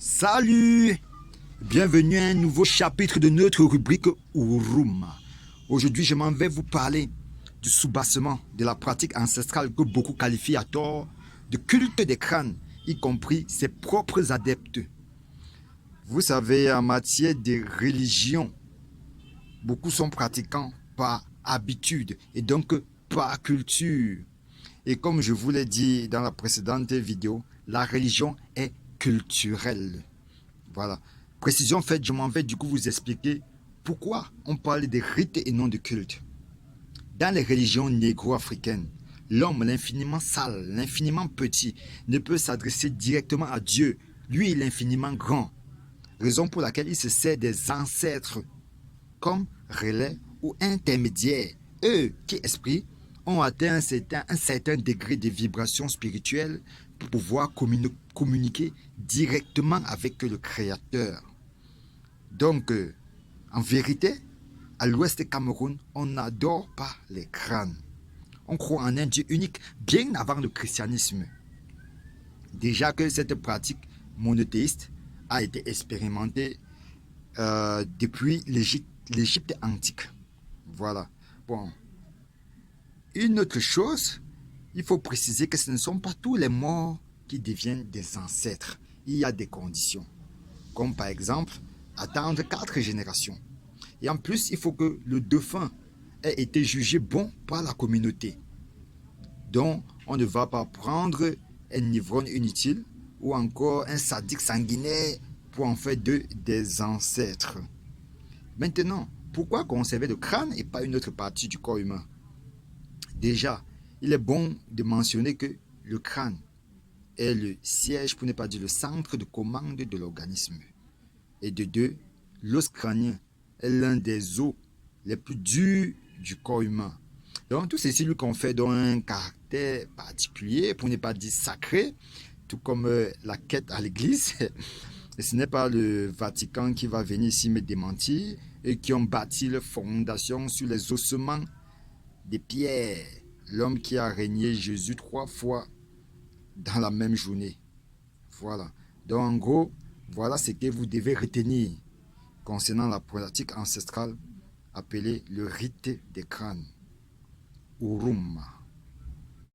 Salut! Bienvenue à un nouveau chapitre de notre rubrique Urum. Aujourd'hui, je m'en vais vous parler du soubassement de la pratique ancestrale que beaucoup qualifient à tort de culte des crânes, y compris ses propres adeptes. Vous savez, en matière de religion, beaucoup sont pratiquants par habitude et donc par culture. Et comme je vous l'ai dit dans la précédente vidéo, la religion est culturelle. Voilà. Précision faite, je m'en vais du coup vous expliquer pourquoi on parle de rites et non de culte. Dans les religions négro-africaines, l'homme, l'infiniment sale, l'infiniment petit, ne peut s'adresser directement à Dieu. Lui, il est l'infiniment grand. Raison pour laquelle il se sert des ancêtres comme relais ou intermédiaires. Eux qui, esprits, ont atteint un certain degré de vibration spirituelle pour pouvoir communiquer directement avec le Créateur. Donc, en vérité, à l'ouest du Cameroun, on n'adore pas les crânes. On croit en un Dieu unique bien avant le christianisme. Déjà que cette pratique monothéiste a été expérimentée depuis l'Égypte antique. Voilà. Bon. Une autre chose, il faut préciser que ce ne sont pas tous les morts qui deviennent des ancêtres. Il y a des conditions. Comme par exemple, attendre 4 générations. Et en plus, il faut que le défunt ait été jugé bon par la communauté. Donc, on ne va pas prendre un ivrogne inutile ou encore un sadique sanguinaire pour en faire des ancêtres. Maintenant, pourquoi conserver le crâne et pas une autre partie du corps humain? Déjà, il est bon de mentionner que le crâne est le siège, pour ne pas dire le centre de commande de l'organisme. Et de deux, l'os crânien est l'un des os les plus durs du corps humain. Donc tout ceci lui confère donc un caractère particulier, pour ne pas dire sacré, tout comme la quête à l'église. Et ce n'est pas le Vatican qui va venir ici me démentir et qui ont bâti leur fondation sur les ossements des pierres. L'homme qui a régné Jésus 3 fois dans la même journée. Voilà. Donc en gros, voilà ce que vous devez retenir concernant la pratique ancestrale appelée le rite des crânes, Urum.